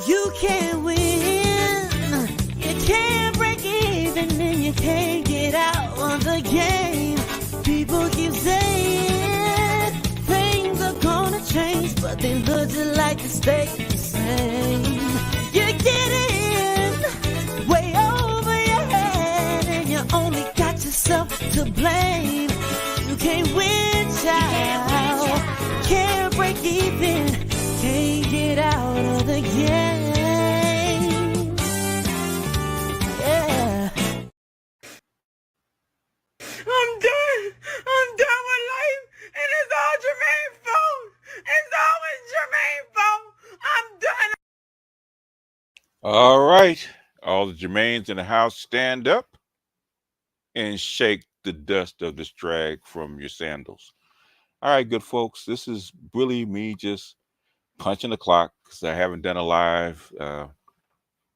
You can't win, you can't break even, and you can't get out of the game. People keep saying things are gonna change, but they look just like they stay the same. You get in way over your head, and you only got yourself to blame. You can't win, child. Can't break even, can't get out of the game. Yeah. I'm done. I'm done with life, and it's all Jermaine's fault. It's always Jermaine's fault. I'm done. All right. All the Jermaines in the house, stand up and shake the dust of this drag from your sandals. All right, good folks. This is really me just punching the clock because I haven't done a live. Well,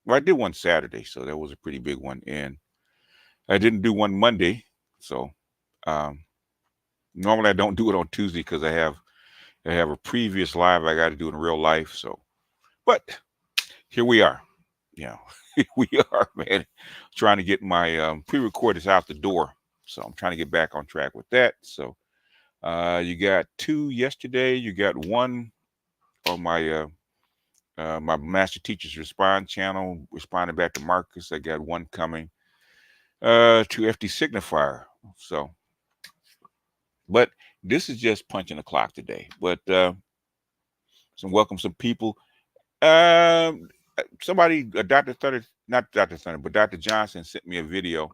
I did one Saturday, so that was a pretty big one. And I didn't do one Monday. So um, normally I don't do it on Tuesday because I have a previous live I got to do in real life. So, but here we are. Here we are, man. Trying to get my pre-recordeds out the door. So I'm trying to get back on track with that. So you got 2 yesterday. You got 1 on my my Master Teachers Respond channel, responding back to Marcus. I got 1 coming to FD Signifier. So, but this is just punching the clock today. But welcome some people. Somebody, Dr. Thunder, not Dr. Thunder, but Dr. Johnson sent me a video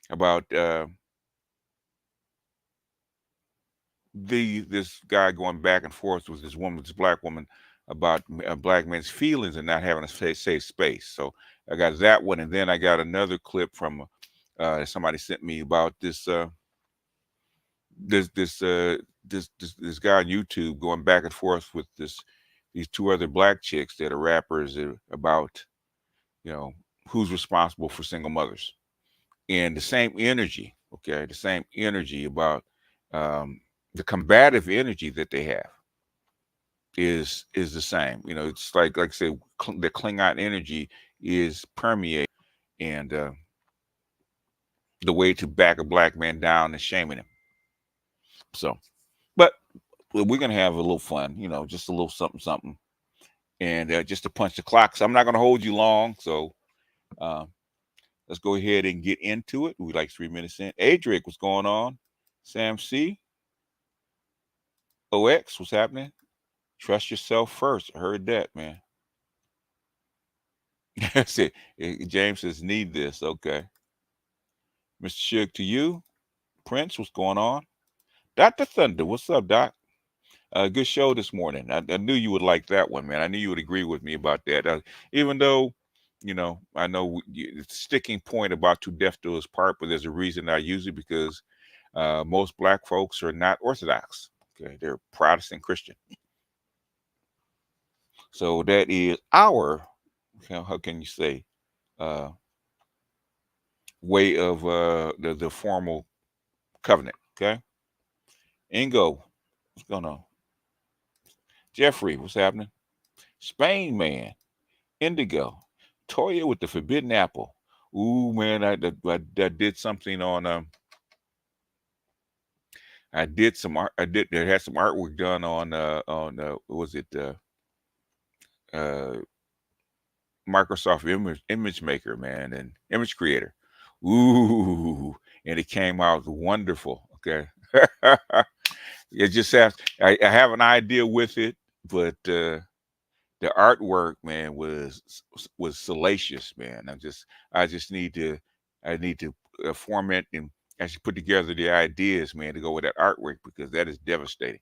about this guy going back and forth with this black woman about black men's feelings and not having a safe space. So I got that one, and then I got another clip from somebody sent me about this guy on YouTube going back and forth with these 2 other black chicks that are rappers about who's responsible for single mothers, and the same energy about the combative energy that they have is the same. It's like I said, the Klingon energy is permeating, and the way to back a black man down is shaming him. So, but we're gonna have a little fun, just a little something, and just to punch the clock. So I'm not gonna hold you long. So let's go ahead and get into it. We like 3 minutes in. Adric, what's going on? Sam C. OX, what's happening? Trust yourself first. I heard that, man. That's it. James says, need this. Okay. Mr. Shug, to you. Prince, what's going on? Dr. Thunder, what's up, Doc? Good show this morning. I knew you would like that one, man. I knew you would agree with me about that. Even though, I know the sticking point about Too Deaf to His Part, but there's a reason I use it because most black folks are not Orthodox. Okay, they're Protestant Christian. So that is our, how can you say, way of the formal covenant. Okay. Ingo, what's going on? Jeffrey, what's happening? Spain man, Indigo, Toya with the forbidden apple. Ooh, man, I did something on I did some art. There had some artwork done on what was it Microsoft Image Maker, man, and Image Creator. Ooh, and it came out wonderful. Okay. It just has, I have an idea with it, but the artwork, man, was salacious, man. I need to format and actually put together the ideas, man, to go with that artwork because that is devastating.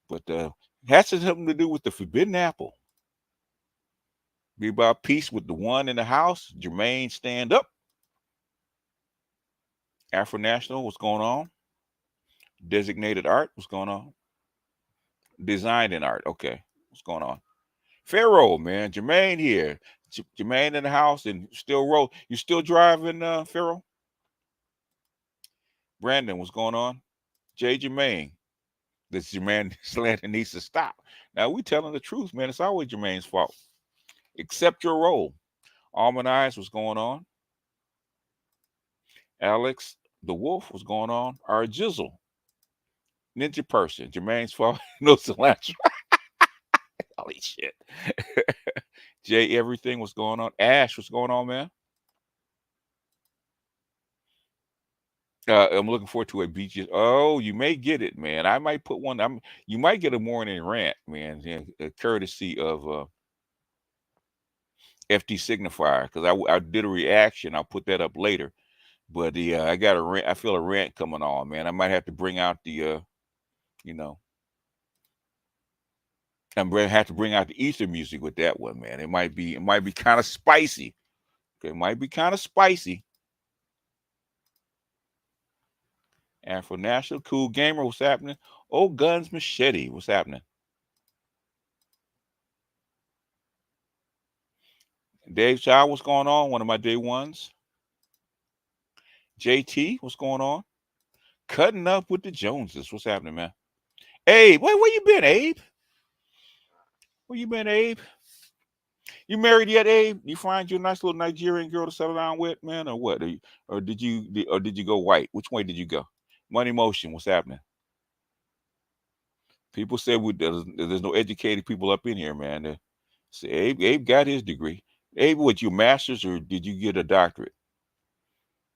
But it has something to do with the forbidden apple. Be about peace with the one in the house. Jermaine, stand up. Afro National, what's going on? Designated art, what's going on? Designed in art, okay, what's going on? Pharaoh, man, Jermaine here. Jermaine in the house and still roll. You still driving, Pharaoh? Brandon, what's going on? Jay Jermaine, This Jermaine slander needs to stop. Now we telling the truth, man. It's always Jermaine's fault. Accept your role. Almond Eyes, what's going on? Alex the Wolf, what's going on? Our Jizzle. Ninja Person, Jermaine's fault. No cilantro. Holy shit. Jay Everything, what's going on? Ash, what's going on, man? I'm looking forward to a beach. Oh, you may get it, man. I might put one. You might get a morning rant, man, courtesy of FD Signifier, because I did a reaction. I'll put that up later. But I got a rant. I feel a rant coming on, man. I might have to bring out the, I'm gonna have to bring out the Easter music with that one, man. It might be kind of spicy. Okay, it might be kind of spicy. Afro National, Cool Gamer, what's happening? Oh, Guns Machete, what's happening? Dave Child, what's going on? One of my day ones. JT, what's going on? Cutting up with the Joneses, what's happening, man? Abe, where you been, Abe? Where you been, Abe? You married yet, Abe? You find you a nice little Nigerian girl to settle down with, man, or what? Or did you go white? Which way did you go? Money Motion, what's happening? People say there's no educated people up in here, man. They say Abe got his degree. Abe, what, you master's or did you get a doctorate?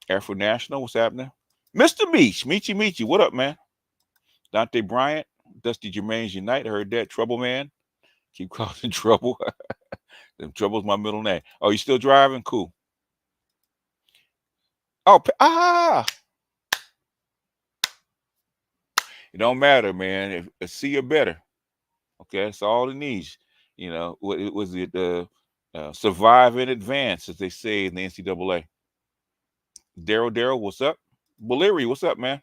Afro National, what's happening? Mr. Meech, Michi, what up, man? Dante Bryant, Dusty Jermaine's Unite. I heard that. Trouble Man, keep causing trouble. Trouble's my middle name. Oh, you still driving? Cool. Oh, it don't matter, man. If see you better. Okay, that's all it needs. What was it? Survive in advance, as they say in the NCAA. Daryl, what's up? Valeri, what's up, man?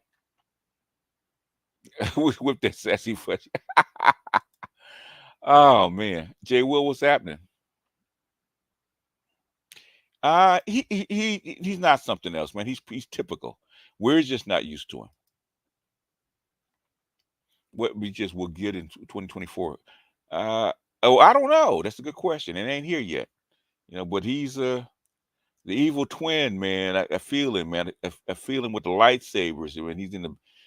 Whip that sassy fudge. Oh man, Jay Will, what's happening? He's not something else, man. He's typical. We're just not used to him. What we'll get in 2024. I don't know. That's a good question. It ain't here yet. But he's the evil twin, man. I feel him, man. I feel him with the lightsabers. When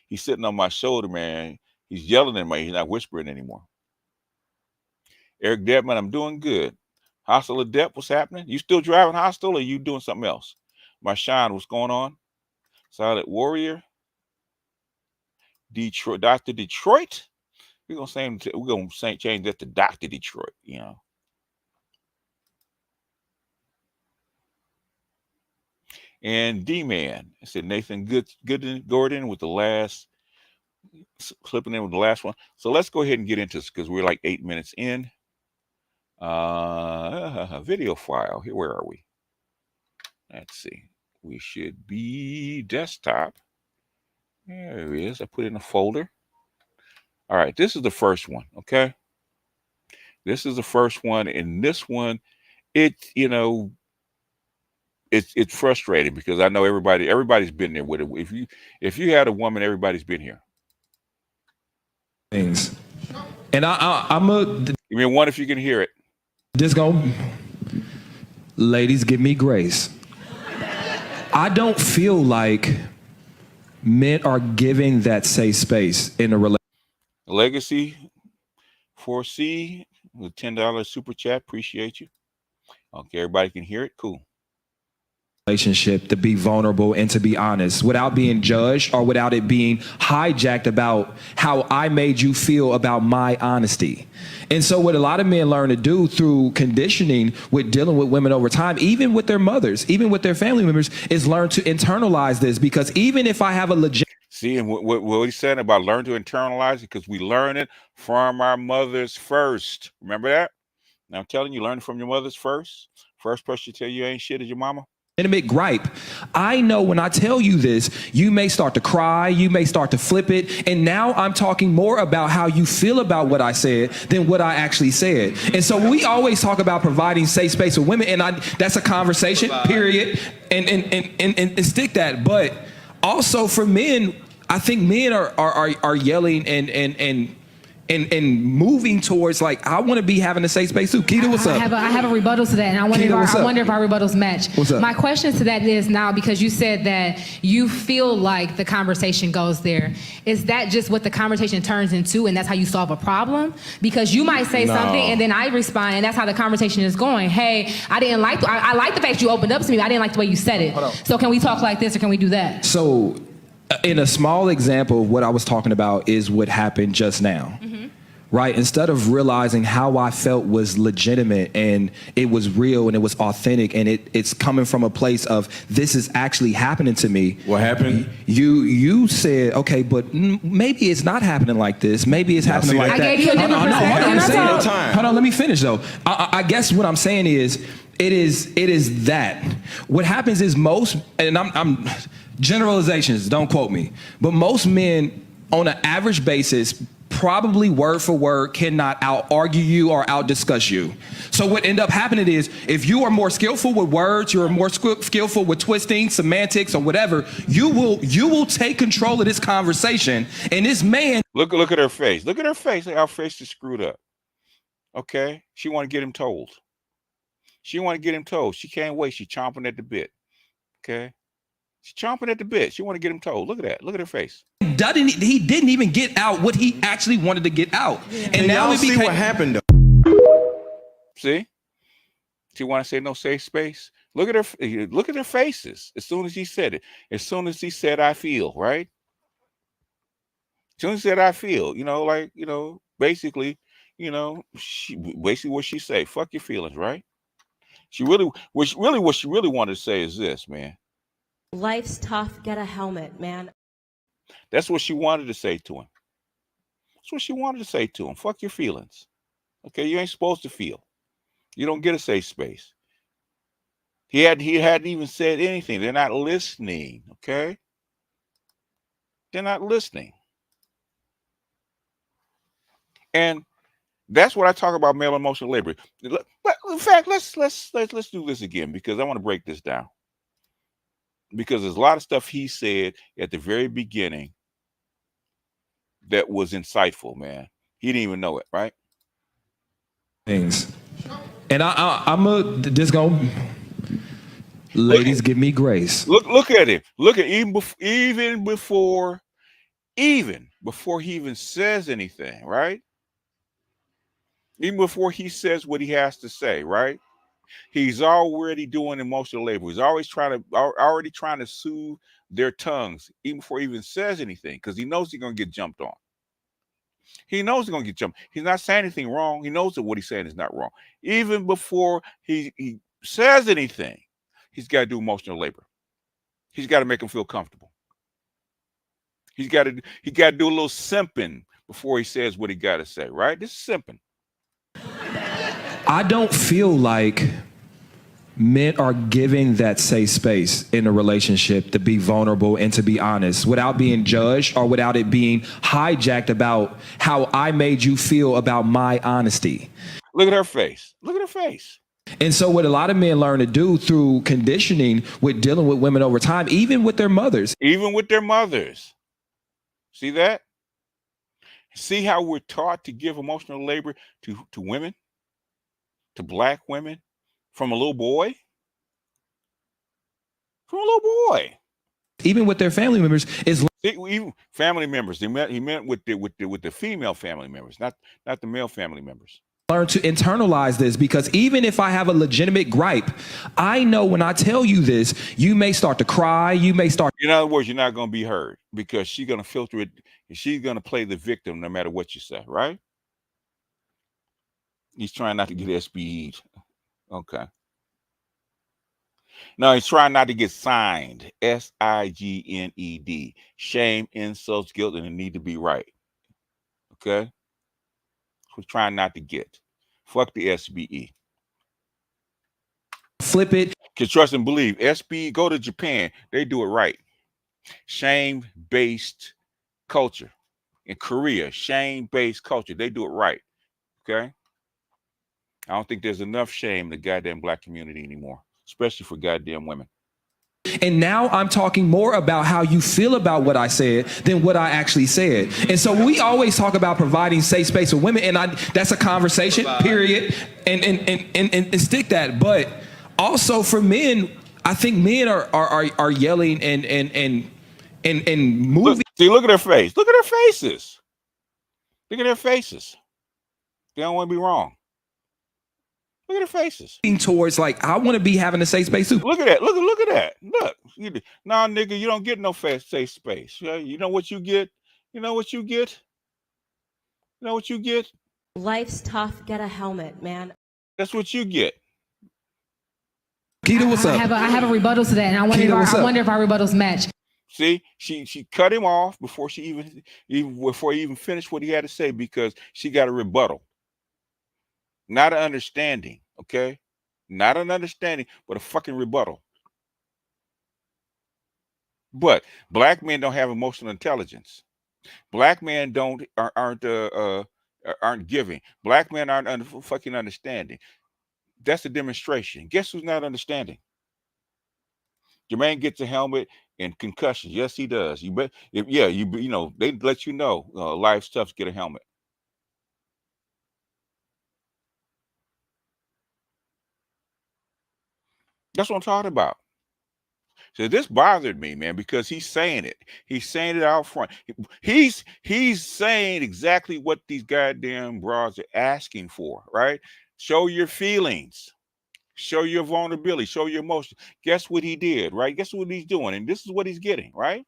he's sitting on my shoulder, man. He's yelling at me. He's not whispering anymore. Eric Debman, I'm doing good. Hostile Adept, what's happening? You still driving Hostile or you doing something else? Marshawn, what's going on? Silent Warrior. Detroit, Dr. Detroit. We're gonna change that to Dr. Detroit, And D-Man, I said Nathan Gordon with the last, slipping in with the last one. So let's go ahead and get into this because we're like 8 minutes in. Video file. Here, where are we? Let's see. We should be desktop. There it is. I put it in a folder. All right, this is the first one. Okay, this is the first one, and this one, it's frustrating because I know everybody's been there with it. If you had a woman, everybody's been here. Things, and I'm give me one if you can hear it. Just go, ladies, give me grace. I don't feel like men are giving that safe space in a relationship. Legacy 4C, the $10 super chat. Appreciate you. Okay, everybody can hear it. Cool. Relationship to be vulnerable and to be honest without being judged or without it being hijacked about how I made you feel about my honesty. And so what a lot of men learn to do through conditioning with dealing with women over time, even with their mothers, even with their family members, is learn to internalize this, because even if I have a legit See, and what he's saying about learn to internalize it, because we learn it from our mothers first. Remember that? Now I'm telling you, learn from your mothers first. First person to tell you ain't shit is your mama. Intimate gripe. I know when I tell you this, you may start to cry, you may start to flip it, and now I'm talking more about how you feel about what I said than what I actually said. And so we always talk about providing safe space for women, and that's a conversation, period, and stick that. But also for men, I think men are yelling and moving towards like, I want to be having a safe space too. Keita, what's up? I have a rebuttal to that, and I wonder, Keita, I wonder if our rebuttals match. What's up? My question to that is now, because you said that you feel like the conversation goes there. Is that just what the conversation turns into, and that's how you solve a problem? Because you might say something, and then I respond, and that's how the conversation is going. Hey, I didn't like, I like the fact you opened up to me, but I didn't like the way you said it. So can we talk like this, or can we do that? So, in a small example of what I was talking about is what happened just now. Right? Instead of realizing how I felt was legitimate and it was real and it was authentic and it's coming from a place of this is actually happening to me. What happened? You said, okay, but maybe it's not happening like this. Maybe it's happening like that. I gave you a different perspective. Hold on, let me finish though. I guess what I'm saying is, it is that. What happens is most, and I'm generalizations, don't quote me, but most men on an average basis probably word for word cannot out argue you or out discuss you. So what end up happening is, if you are more skillful with words, you're more skillful with twisting, semantics, or whatever, you will take control of this conversation. And this man, look at her face. Look at her face. Her face is screwed up. Okay, she want to get him told. She want to get him told. She can't wait. She's chomping at the bit. Okay, she's chomping at the bit. She want to get him told. Look at that. Look at her face. he didn't even get out what he actually wanted to get out. Yeah. And now y'all see what happened though. See? She want to say no safe space. Look at her. Look at their faces. As soon as he said it. As soon as he said, "I feel," right? As soon as he said, "I feel," like, basically, basically what she say. Fuck your feelings, right? What she really wanted to say is this, man. Life's tough. Get a helmet, man. That's what she wanted to say to him. That's what she wanted to say to him. Fuck your feelings. Okay, you ain't supposed to feel. You don't get a safe space. He hadn't even said anything. They're not listening. Okay, they're not listening. And that's what I talk about male emotional labor. But in fact, let's do this again, because I want to break this down. Because there's a lot of stuff he said at the very beginning that was insightful, man. He didn't even know it, right? Things. And I'm just gonna, ladies, give me grace. Look at him. Look at even before he even says anything, right? Even before he says what he has to say, right? He's already doing emotional labor. He's already trying to soothe their tongues, even before he even says anything, because he knows he's going to get jumped on. He knows he's going to get jumped. He's not saying anything wrong. He knows that what he's saying is not wrong. Even before he says anything, he's got to do emotional labor. He's got to make him feel comfortable. He got to do a little simping before he says what he got to say, right? This is simping. I don't feel like men are giving that safe space in a relationship to be vulnerable and to be honest without being judged or without it being hijacked about how I made you feel about my honesty. Look at her face. Look at her face. And so what a lot of men learn to do through conditioning with dealing with women over time, even with their mothers. Even with their mothers. See that? See how we're taught to give emotional labor to women? To black women from a little boy? From a little boy. Even with their family members is even family members. He meant with the female family members, not the male family members. Learn to internalize this, because even if I have a legitimate gripe, I know when I tell you this, you may start to cry, you may start. In other words, you're not going to be heard because she's going to filter it. She's going to play the victim no matter what you say, right? He's trying not to get SBE'd. Okay. No, he's trying not to get signed. SIGNED. Shame, insults, guilt, and the need to be right. Okay? We're trying not to get. Fuck the SBE. Flip it. Because trust and believe. SBE, go to Japan. They do it right. Shame-based culture. In Korea, shame-based culture. They do it right. Okay? I don't think there's enough shame in the goddamn black community anymore, especially for goddamn women. And now I'm talking more about how you feel about what I said than what I actually said. And so we always talk about providing safe space for women, and that's a conversation, period, and stick that. But also for men, I think men are yelling and moving. Look at their face. Look at their faces. Look at their faces. They don't want to be wrong. Look at their faces. Towards like, I want to be having a safe space too. Look at that. Look at that. Look. Nah, nigga, you don't get no safe space. You know what you get? You know what you get? You know what you get? Life's tough. Get a helmet, man. That's what you get. Keita, what's up? I have a rebuttal to that, and I wonder if our rebuttals match. See, she cut him off before he even finished what he had to say, because she got a rebuttal. Not an understanding, okay? Not an understanding, but a fucking rebuttal. But black men don't have emotional intelligence. Black men aren't giving. Black men aren't fucking understanding. That's a demonstration. Guess who's not understanding? Jermaine gets a helmet and concussions. Yes, he does. You bet. You know, they let you know life's tough to get a helmet. That's what I'm talking about. So this bothered me, man, because he's saying it. He's saying it out front. He's saying exactly what these goddamn broads are asking for, right? Show your feelings. Show your vulnerability. Show your emotions. Guess what he did, right? Guess what he's doing? And this is what he's getting, right?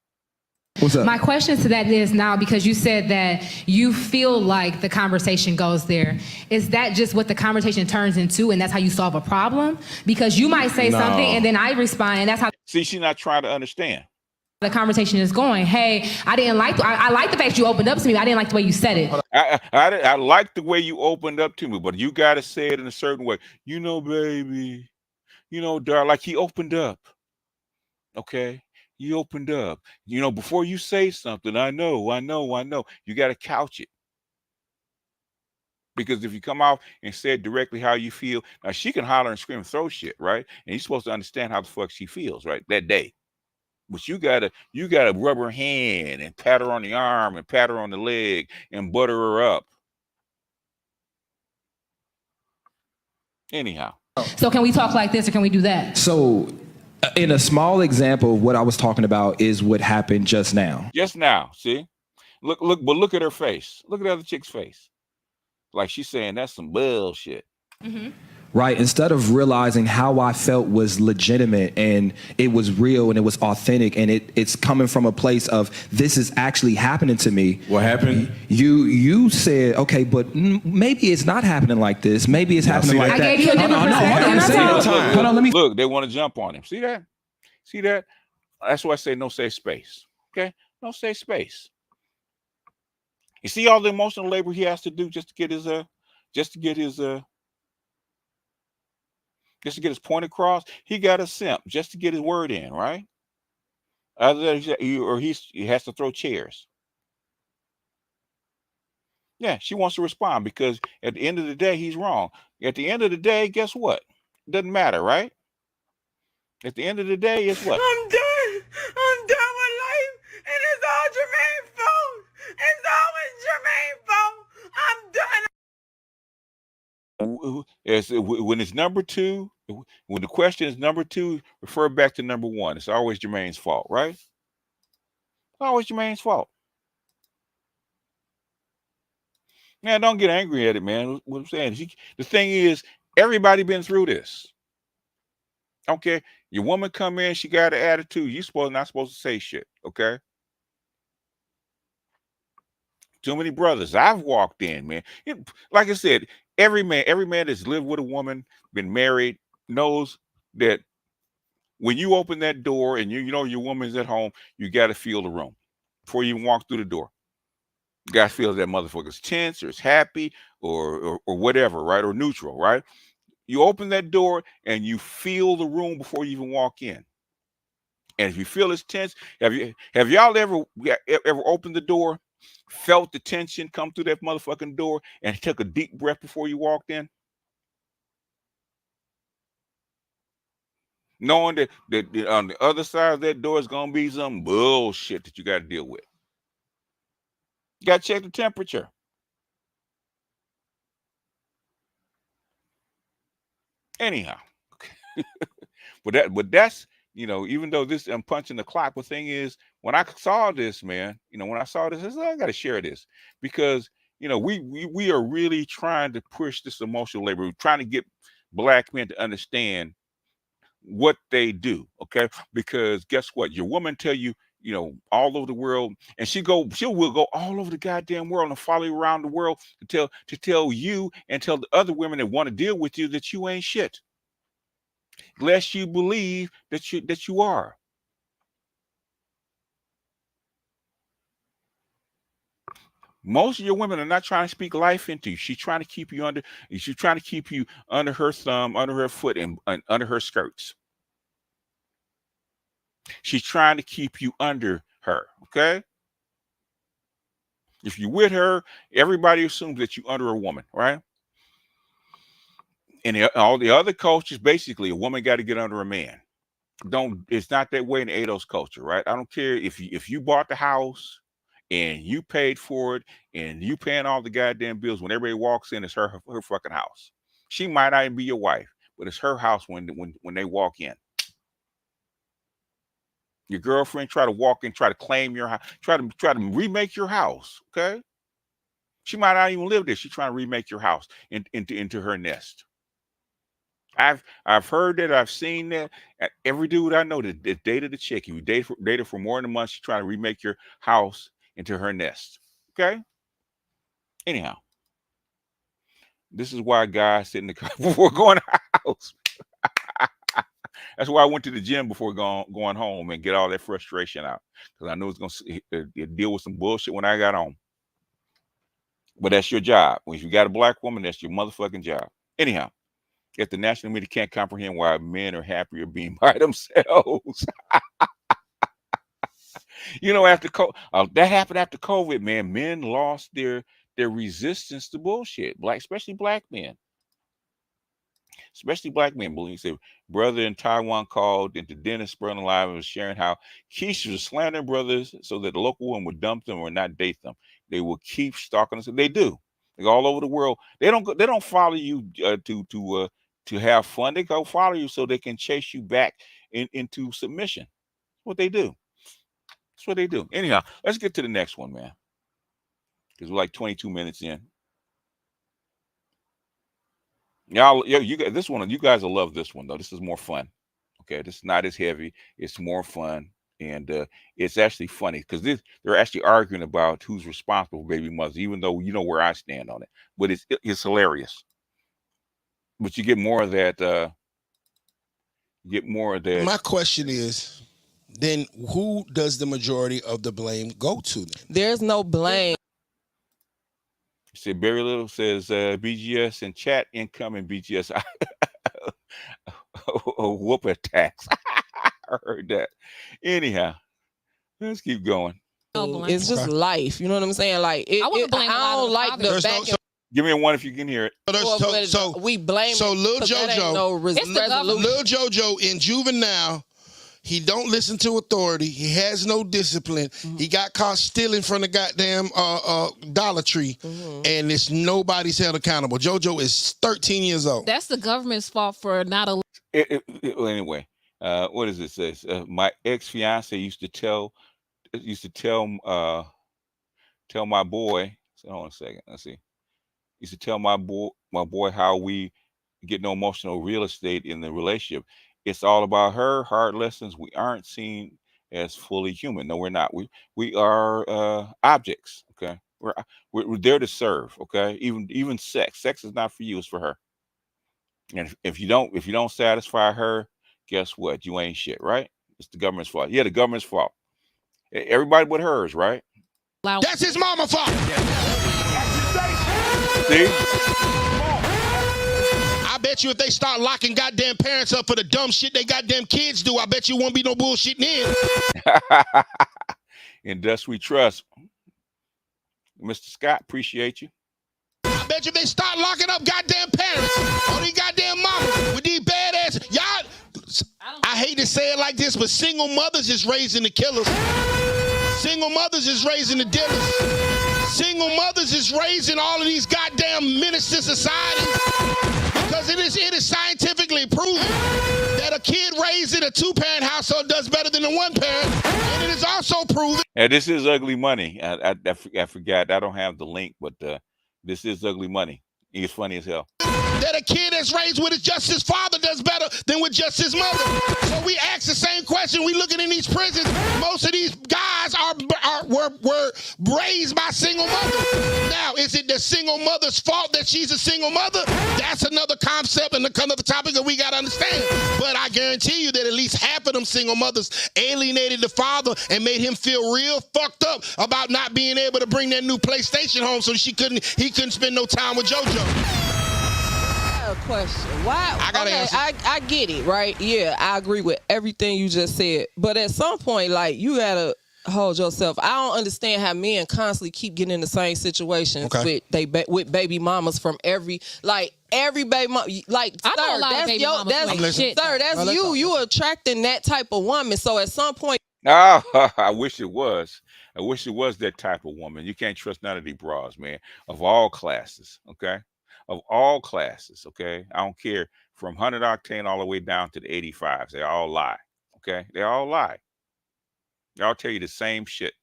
What's up? My question to that is now, because you said that you feel like the conversation goes there, is that just what the conversation turns into, and that's how you solve a problem? Because you might say something and then I respond, and that's how. See, she's not trying to understand. The conversation is going. Hey, I like the fact you opened up to me. I didn't like the way you said it. I like the way you opened up to me, but you got to say it in a certain way. You know, baby, you know, darling, like he opened up. Okay. You opened up, you know, before you say something. I know. You got to couch it. Because if you come out and say it directly how you feel, now she can holler and scream and throw shit, right? And you're supposed to understand how the fuck she feels, right? That day. But you gotta rub her hand and pat her on the arm and pat her on the leg and butter her up. Anyhow. So can we talk like this, or can we do that? So in a small example, what I was talking about is what happened just now. Just now, see? Look at her face. Look at the other chick's face. Like she's saying that's some bullshit. Mm-hmm. Right. Instead of realizing how I felt was legitimate and it was real and it was authentic and it's coming from a place of this is actually happening to me. What happened? You said, okay, but maybe it's not happening like this. Maybe it's happening like that. I gave you a different perspective. Hold on, let me. Look, they want to jump on him. See that? See that? That's why I say no safe space. Okay? No safe space. You see all the emotional labor he has to do just to get his point across. He got a simp just to get his word in, right? Other than he has to throw chairs. Yeah, she wants to respond because at the end of the day, he's wrong. At the end of the day, guess what? Doesn't matter, right? At the end of the day, it's what? I'm done. I'm done with life, and it's all Jermaine's fault. It's always Jermaine's fault. I'm done. When it's number two, when the question is number two, refer back to number one. It's always Jermaine's fault, right? It's always Jermaine's fault. Man, don't get angry at it, man. What I'm saying, the thing is, everybody been through this. Okay, your woman come in, she got an attitude. You not supposed to say shit, okay? Too many brothers I've walked in, man. Like I said, every man that's lived with a woman, been married, knows that when you open that door and you know your woman's at home, you got to feel the room before you even walk through the door. You got to feel that motherfucker's tense or it's happy or whatever, right? Or neutral, right? You open that door and you feel the room before you even walk in. And if you feel it's tense, have y'all ever opened the door, felt the tension come through that motherfucking door, and took a deep breath before you walked in? knowing that on the other side of that door is gonna be some bullshit that you got to deal with. You got to check the temperature. Anyhow, but that's even though this I'm punching the clock. The thing is, when I saw this, man, when I saw this, I said, I got to share this because we are really trying to push this emotional labor. We're trying to get black men to understand what they do, okay? Because guess what? Your woman tell you, all over the world, and she will go all over the goddamn world and follow you around the world to tell you and tell the other women that want to deal with you that you ain't shit, lest you believe that you are. Most of your women are not trying to speak life into you. She's trying to keep you under her thumb, under her foot, and under her skirts. She's trying to keep you under her, okay? If you're with her, everybody assumes that you're under a woman, right? And all the other cultures, basically, a woman got to get under a man. It's not that way in the ADOS culture, right? I don't care if you bought the house and you paid for it and you paying all the goddamn bills. When everybody walks in, it's her fucking house. She might not even be your wife, but it's her house when they walk in. Your girlfriend try to walk in, try to claim your house, try to remake your house. Okay, she might not even live there. She's trying to remake your house into her nest. I've heard that. I've seen that. Every dude I know that dated a chick, you dated for more than a month, she's trying to remake your house into her nest. Okay. Anyhow, this is why guys sit in the car before going to the house. That's why I went to the gym before going home and get all that frustration out, because I knew it's gonna deal with some bullshit when I got home. But that's your job. When you got a black woman, that's your motherfucking job. Anyhow, if the national media can't comprehend why men are happier being by themselves, after that happened after COVID, man, men lost their resistance to bullshit. Especially black men. Especially black men. Believe said brother in Taiwan called into Dennis Spurling Live and was sharing how Keisha was slandering brothers so that the local woman would dump them or not date them. They will keep stalking us. They do. They go all over the world. They don't follow you to have fun. They go follow you so they can chase you back into submission. That's what they do. That's what they do. Anyhow, let's get to the next one, man. Because we're like 22 minutes in. You guys, this one, you guys will love this one though. This is more fun. Okay, this is not as heavy. It's more fun, and it's actually funny because they're actually arguing about who's responsible for baby mothers, even though you know where I stand on it. But it's hilarious. But you get more of that. My question is, then who does the majority of the blame go to? Then? There's no blame. See, Barry Little says BGS and chat incoming BGS whoop attacks. I heard that. Anyhow, let's keep going. It's just life. You know what I'm saying? Like I don't like the back. Give me a one if you can hear it. So we blame. So Lil JoJo, Lil JoJo in Juvenile. He don't listen to authority. He has no discipline. Mm-hmm. He got caught stealing from the goddamn Dollar Tree, and it's nobody's held accountable. JoJo is 13 years old. That's the government's fault for not a. Anyway, what does it say? My ex-fiance used to tell my boy. So hold on a second. Let's see. Used to tell my boy how we get no emotional real estate in the relationship. It's all about her, hard lessons. We aren't seen as fully human. No, we're not. We are objects. Okay, we're there to serve. Okay, even sex is not for you. It's for her. And if you don't satisfy her, guess what? You ain't shit, right? It's the government's fault. Yeah, the government's fault. Everybody but hers, right? That's his mama's fault. See? I bet you if they start locking goddamn parents up for the dumb shit they goddamn kids do, I bet you won't be no bullshitting in. And thus we trust. Mr. Scott, appreciate you. I bet you if they start locking up goddamn parents or these goddamn mamas with these badass, y'all. I hate to say it like this, but single mothers is raising the killers. Single mothers is raising the dealers. Single mothers is raising all of these goddamn menace to society. Because it is scientifically proven that a kid raised in a 2-parent household does better than a 1-parent. And it is also proven. And this is Ugly Money. I forgot. I don't have the link, but this is Ugly Money. He's funny as hell. That a kid that's raised with just his father does better than with just his mother. So we ask the same question. We looking in these prisons. Most of these guys were raised by single mothers. Now, is it the single mother's fault that she's a single mother? That's another concept and another topic that we got to understand. But I guarantee you that at least half of them single mothers alienated the father and made him feel real fucked up about not being able to bring that new PlayStation home so he couldn't spend no time with JoJo. Question. Why? I gotta answer. I get it, right? Yeah, I agree with everything you just said. But at some point, like, you gotta hold yourself. I don't understand how men constantly keep getting in the same situations with baby mamas from every baby mama. Like, I know a lot of baby mamas. That's you. You attracting that type of woman. So at some point. Oh, I wish it was. I wish it was that type of woman. You can't trust none of these bras, man, of all classes. Okay. Of all classes, okay? I don't care from 100 octane all the way down to the 85s. They all lie, okay? They all lie. They all tell you the same shit,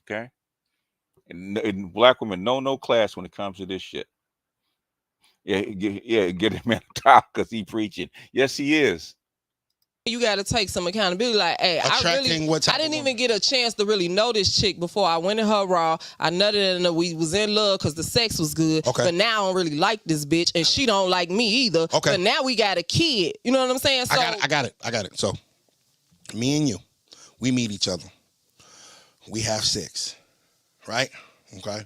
okay? And black women know no class when it comes to this shit. Yeah, get him in the top because he preaching. Yes, he is. You got to take some accountability. Like, hey, I didn't even get a chance to really know this chick before I went in her raw. I nutted in her. We was in love because the sex was good. Okay. But now I don't really like this bitch, and she don't like me either. Okay. But now we got a kid. You know what I'm saying? So I got it. So, me and you, we meet each other. We have sex, right? Okay.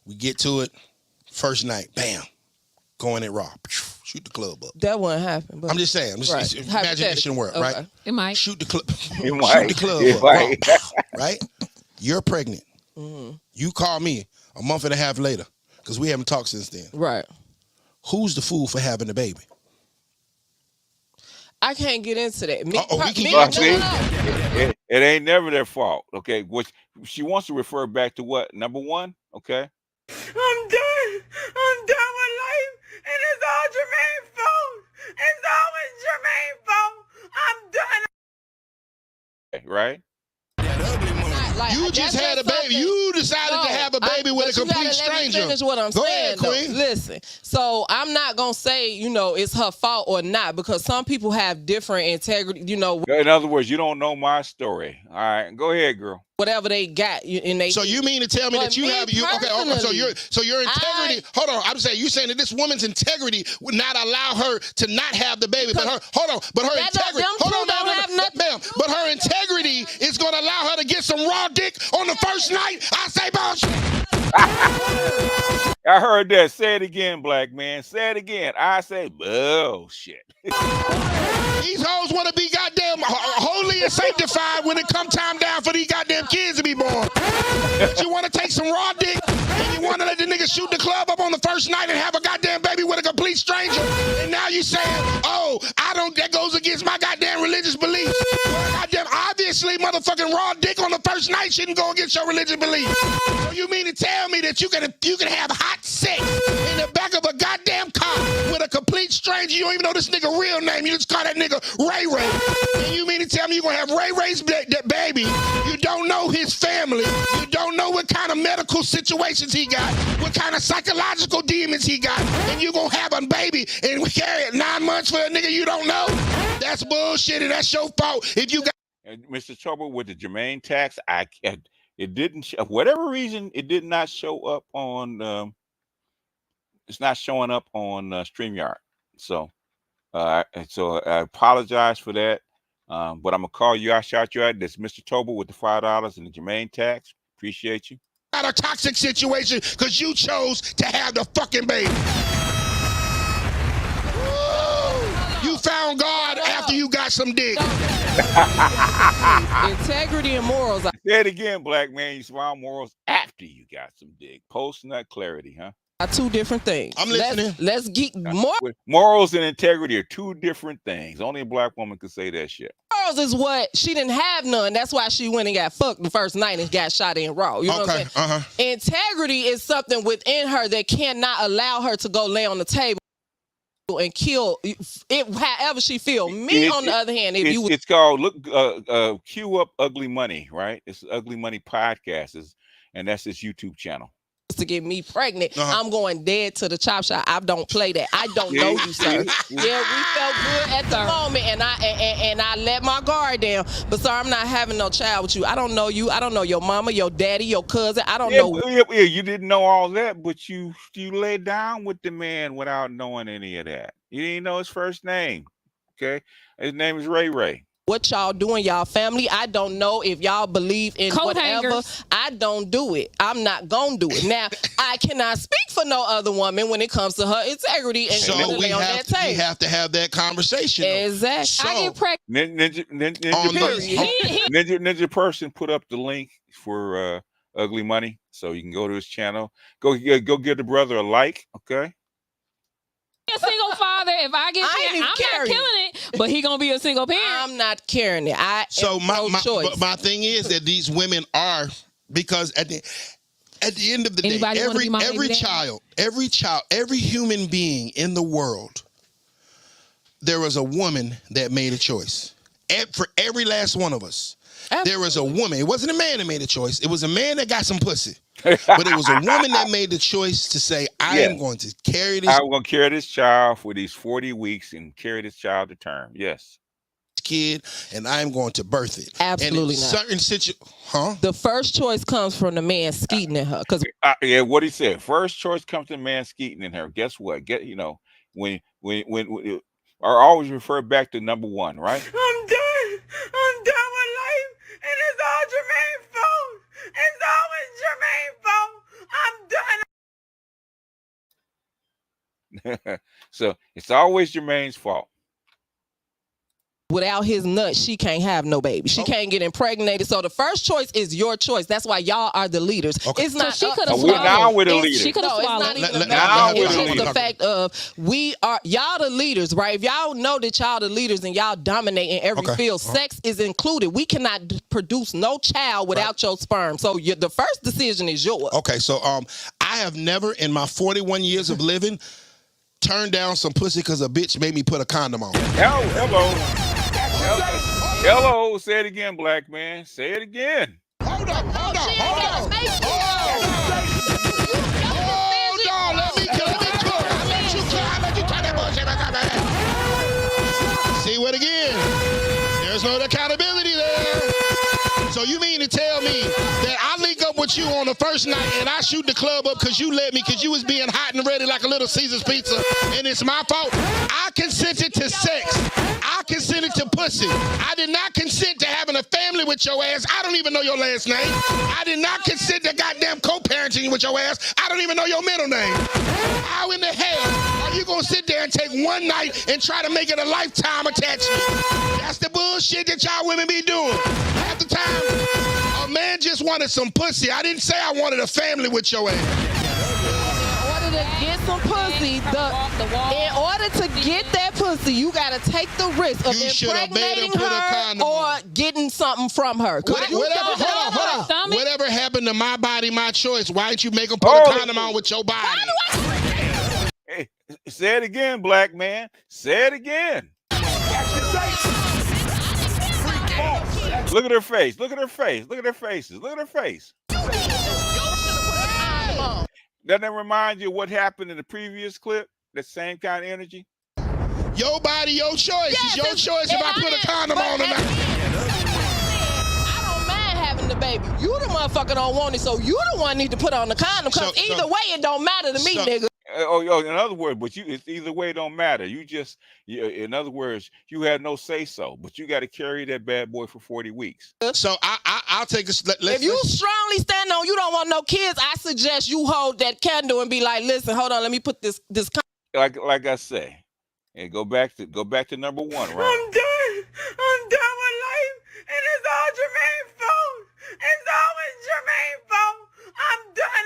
We get to it. First night, bam, going it raw. Shoot the club up. That wouldn't happen. But I'm just saying. Imagination world, right? It might. Shoot the club. It might. Shoot the club up. Right? You're pregnant. Mm-hmm. You call me a month and a half later because we haven't talked since then. Right. Who's the fool for having a baby? I can't get into that. It ain't never their fault, okay? Which she wants to refer back to what? Number one, okay? I'm done with life, and it's all Jermaine's fault. It's always Jermaine's fault. I'm done. Right? You just had a baby. You decided to have a baby with a complete stranger. Finish what I'm saying. Go ahead, Queen. Listen, so I'm not gonna say it's her fault or not because some people have different integrity. In other words, you don't know my story. All right, go ahead, girl. Whatever they got, and they. So you mean to tell me that you have So your integrity. Hold on, I'm saying you're saying that this woman's integrity would not allow her to not have the baby, but her integrity. Ma'am, but her integrity is going to allow her to get some raw dick on the first night. I say bullshit. I heard that. Say it again, black man. Say it again. I say bullshit. These hoes want to be goddamn holy and sanctified when it come time down for these goddamn kids to be born. But you want to take some raw dick and you want to let the nigga shoot the club up on the first night and have a goddamn baby with a complete stranger. And now you saying, that goes against my goddamn religious beliefs. Well, goddamn, obviously, motherfucking raw dick on the first night shouldn't go against your religious beliefs. So you mean to tell me that you can have hot sex in the back of a goddamn car with a complete stranger? You don't even know this nigga real name. You just call that nigga Ray Ray. And you mean to tell me you're going to have Ray Ray's baby? You don't know his family. You don't know what kind of medical situations he got, what kind of psychological demons he got, and you're going to have a baby and carry it 9 months for a nigga you don't know? That's bullshit, and that's your fault. If you got Mr. Trouble with the Jermaine tax, it didn't, for whatever reason, it did not show up on, it's not showing up on StreamYard. So I apologize for that. But I'm going to call you. I shout you out. That's Mr. Toble with the $5 and the Jermaine tax. Appreciate you. Got a toxic situation because you chose to have the fucking baby. You found God after you got some dick. Integrity and morals. Say it again, black man. You found morals after you got some dick. Post-nut clarity, huh? Two different things. I'm listening. Let's get more. Morals and integrity are two different things. Only a black woman can say that shit. Morals is what she didn't have none. That's why she went and got fucked the first night and got shot in raw. You know what I'm saying? Integrity is something within her that cannot allow her to go lay on the table and kill it however she feel. Me, on the other hand, it's called Cue Up Ugly Money, right? It's Ugly Money Podcast, and that's his YouTube channel. To get me pregnant, I'm going dead to the chop shop. I don't play that. I don't know you, sir. Yeah, we felt good at the moment, and I let my guard down. But sir, I'm not having no child with you. I don't know you. I don't know your mama, your daddy, your cousin. I don't know. Yeah, you didn't know all that, but you laid down with the man without knowing any of that. You didn't know his first name. Okay, his name is Ray Ray. What y'all doing, y'all family? I don't know if y'all believe in whatever. I don't do it. I'm not gonna do it. Now, I cannot speak for no other woman when it comes to her integrity and so we have to have that conversation. Exactly. So, I get pregnant. Ninja Person put up the link for Ugly Money, so you can go to his channel. Go give the brother a like, okay? A single father. If I get I'm not killing it, but he gonna be a single parent. I'm not carrying it. My thing is that these women are, because at the end of the day, every human being in the world, there was a woman that made a choice. For every last one of us. Absolutely. There was a woman. It wasn't a man that made a choice. It was a man that got some pussy. But it was a woman that made the choice to say, I am going to carry this. I'm going to carry this child for these 40 weeks and carry this child to term. Yes. Kid, and I'm going to birth it. Absolutely and not. Certain The first choice comes from the man skeeting in her. Yeah, what he said. First choice comes from the man skeeting in her. Guess what? When I always refer back to number one, right? I'm done with life, and it's all Jermaine's fault. It's always Jermaine's fault. I'm done. So it's always Jermaine's fault. Without his nuts, she can't have no baby. She can't get impregnated. So the first choice is your choice. That's why y'all are the leaders. It's not. So she could have swallowed. Now we're the leaders. She could have swallowed. It's not even about that. It's just the fact of y'all the leaders, right? If y'all know that y'all the leaders and y'all dominate in every field, sex is included. We cannot produce no child without your sperm. So the first decision is yours. Okay, so I have never in my 41 years of living turned down some pussy because a bitch made me put a condom on. Hello, say it again, black man. Say it again. Hold on. Let me cook. I let you try that bullshit. See what again? There's no accountability there. So you mean to tell me that I link up with you on the first night and I shoot the club up because you let me, because you was being hot and ready like a Little Caesars pizza, and it's my fault? I consented to sex. I consented to pussy. I did not consent to having a family with your ass. I don't even know your last name. I did not consent to goddamn co-parenting with your ass. I don't even know your middle name. How in the hell are you going to sit there and take one night and try to make it a lifetime attachment? That's the bullshit that y'all women be doing. Half the time, a man just wanted some pussy. I didn't say I wanted a family with your ass. In order to get some pussy, in order to get that pussy, you gotta take the risk of impregnating her or getting something from her. Whatever happened to my body, my choice? Why didn't you make them put a condom on with your body? Hey, say it again, black man. Say it again. Look at her face. Look at her face. Look at their faces. Look at her face. Doesn't that remind you of what happened in the previous clip? That same kind of energy? Your body, your choice. It's your choice if I put a condom on or not. I don't mind having the baby. You the motherfucker don't want it, so you the one need to put on the condom, because either way it don't matter to me, nigga. In other words, it's either way it don't matter. In other words, you had no say so, but you got to carry that bad boy for 40 weeks. So I'll take a. If you strongly stand on you don't want no kids, I suggest you hold that candle and be like, listen, hold on, let me put this. Like I say, and go back to number one, right? I'm done with life, and it's all Jermaine's fault. It's always Jermaine's fault. I'm done.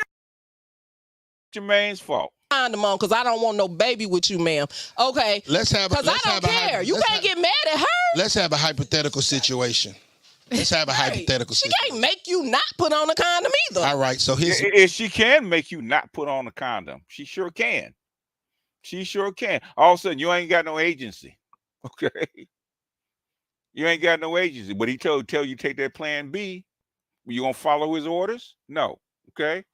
Jermaine's fault? Condom on because I don't want no baby with you, ma'am. Okay. Because I don't care. You can't get mad at her. Let's have a hypothetical situation. Let's have a hypothetical situation. She can't make you not put on a condom either. All right. So if she can make you not put on a condom, she sure can. She sure can. All of a sudden, you ain't got no agency. Okay. You ain't got no agency. But he tell you take that plan B. You gonna follow his orders? No. Okay.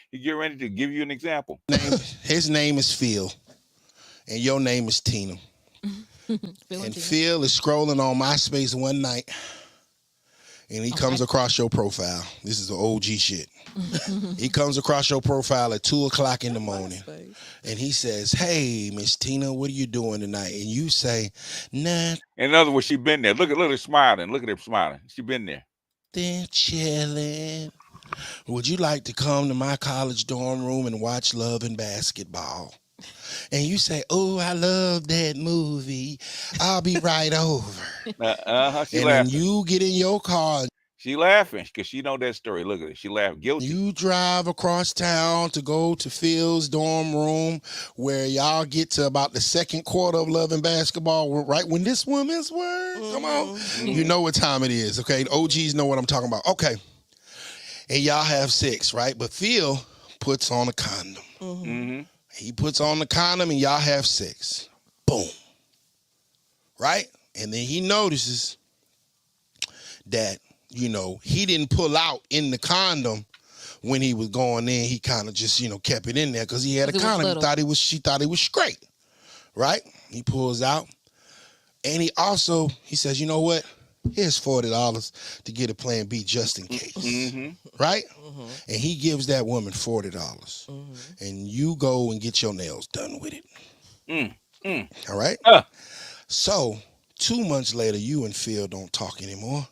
He get ready to give you an example. His name is Phil, and your name is Tina. And Phil is scrolling on MySpace one night, and he comes across your profile. This is the OG shit. He comes across your profile at 2:00 in the morning, and he says, "Hey, Miss Tina, what are you doing tonight?" And you say, "Nah." In other words, she been there. Look at her smiling. Look at her smiling. She been there. They're chilling. Would you like to come to my college dorm room and watch Love and Basketball? And you say, "Oh, I love that movie. I'll be right over." She and laughing. then you get in your car. She laughing because she know that story. Look at it. She laughing. Guilty. You drive across town to go to Phil's dorm room where y'all get to about the second quarter of Love and Basketball, right when this woman's word. Come on. You know what time it is, okay? The OGs know what I'm talking about. Okay. And y'all have sex, right? But Phil puts on a condom. He puts on the condom and y'all have sex. Boom. Right? And then he notices that, you know, he didn't pull out in the condom when he was going in. He kind of just, you know, kept it in there because he had a condom. She thought it was straight. Right? He pulls out. And he says, "You know what? Here's $40 to get a plan B just in case." Right? And he gives that woman $40. And you go and get your nails done with it. All right? So 2 months later, you and Phil don't talk anymore.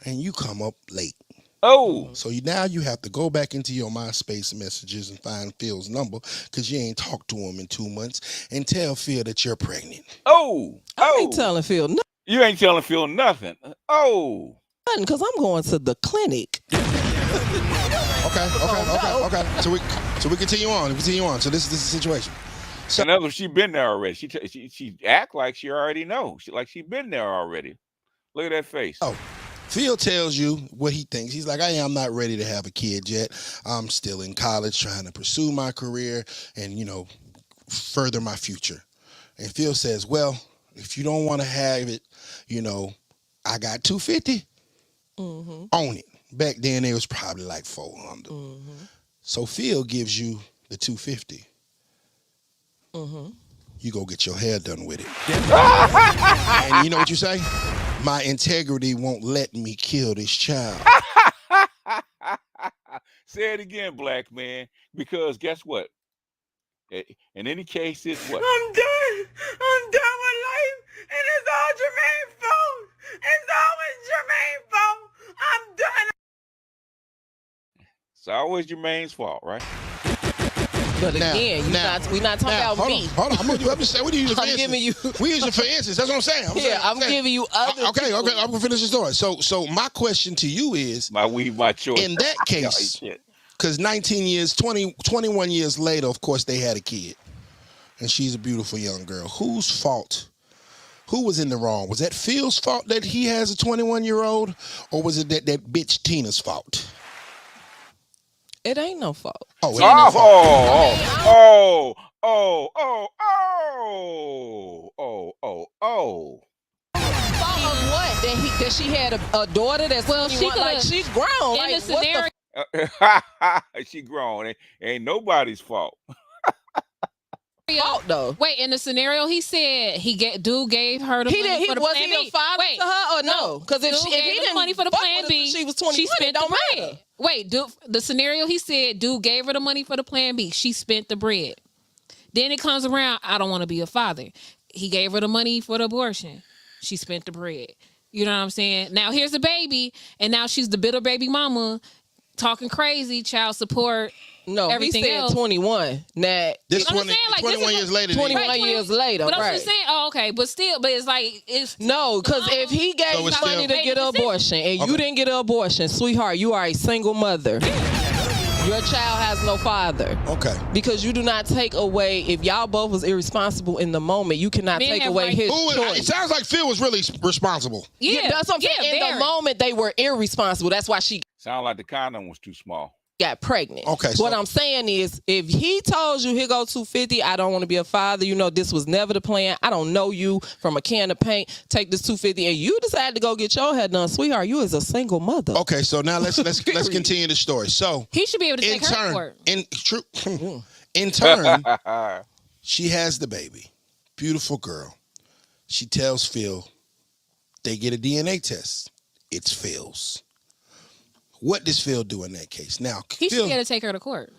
And you come up late. Oh. So now you have to go back into your MySpace messages and find Phil's number because you ain't talked to him in 2 months and tell Phil that you're pregnant. Oh. I ain't telling Phil nothing. You ain't telling Phil nothing. Oh. Because I'm going to the clinic. Okay. So we continue on. So this is the situation. So in other words, she been there already. She act like she already knows. She been there already. Look at that face. Oh. Phil tells you what he thinks. He's like, I'm not ready to have a kid yet. I'm still in college trying to pursue my career and, you know, further my future. And Phil says, well, if you don't want to have it, you know, I got $250. Own it. Back then, it was probably like $400. So Phil gives you the $250. You go get your hair done with it. And you know what you say? My integrity won't let me kill this child. Say it again, black man, because guess what? In any case, it's what? I'm done. I'm done with life, and it's all Jermaine's fault. It's always Jermaine's fault. I'm done. It's always Jermaine's fault, right? But again, we're not talking about me. Hold on. I'm just saying, what are you using for instance? We using for instance. That's what I'm saying. I'm giving you other Okay, I'm going to finish the story. So my question to you is, my choice. In that case, because 21 years later, of course, they had a kid. And she's a beautiful young girl. Whose fault? Who was in the wrong? Was that Phil's fault that he has a 21-year-old? Or was it that bitch Tina's fault? It ain't no fault. Oh. Fault of what? That she had a daughter that's she's grown. In the scenario, she grown. Ain't nobody's fault. Fault though. Wait, in the scenario, he said dude gave her the money for the plan B. Was he a father to her or no? Because if he didn't money for the plan B, she was 21. She spent the bread. matter. Wait, the scenario he said, dude gave her the money for the plan B. She spent the bread. Then it comes around, I don't want to be a father. He gave her the money for the abortion. She spent the bread. You know what I'm saying? Now here's the baby, and now she's the bitter baby mama, talking crazy, child support. No, everything he said else. 21. Now, this 21 years later. 21 years later, but right. I'm just saying, okay, but it's no, because if he gave you money to get an abortion and you didn't get an abortion, sweetheart, you are a single mother. Your child has no father. Okay. Because you do not take away, if y'all both was irresponsible in the moment, you cannot take away his choice. It sounds like Phil was really responsible. Yeah, that's what I'm saying. In the moment, they were irresponsible. That's why she Sound like the condom was too small. got pregnant. Okay. What I'm saying is, if he told you, here go 250, I don't want to be a father, you know, this was never the plan. I don't know you from a can of paint. Take this 250, and you decide to go get your hair done, sweetheart. You is a single mother. Okay, so now let's continue the story. So he should be able to take her to court. In turn, she has the baby. Beautiful girl. She tells Phil, they get a DNA test. It's Phil's. What does Phil do in that case? Now, He should be able to take her to court.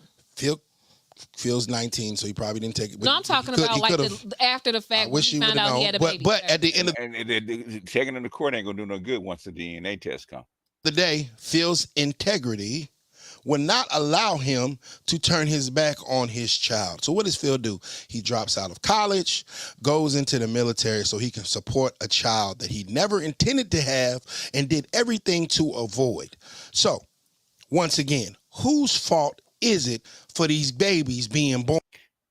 Phil's 19, so he probably didn't take it. No, I'm talking about like after the fact when he found out he had a baby. But at the end of taking him to court ain't gonna do no good once the DNA test comes. The day, Phil's integrity will not allow him to turn his back on his child. So what does Phil do? He drops out of college, goes into the military so he can support a child that he never intended to have and did everything to avoid. So, once again, whose fault is it for these babies being born?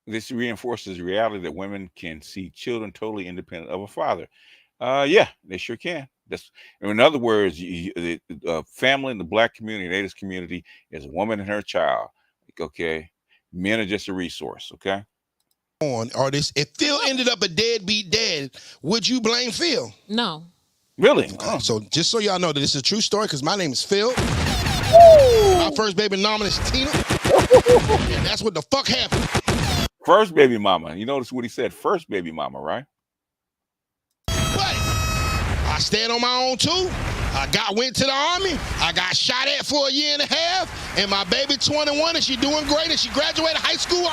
This reinforces the reality that women can see children totally independent of a father. Yeah, they sure can. In other words, the family in the Black community, Native community, is a woman and her child. Okay, men are just a resource. Okay. If Phil ended up a deadbeat dad, would you blame Phil? No. Really? Okay. So just so y'all know that it's a true story, because my name is Phil. My first baby mama is Tina. And that's what the fuck happened. First baby mama. You notice what he said? First baby mama, right? I stand on my own too. Went to the army. I got shot at for a year and a half. And my baby 21 and she doing great and she graduated high school. But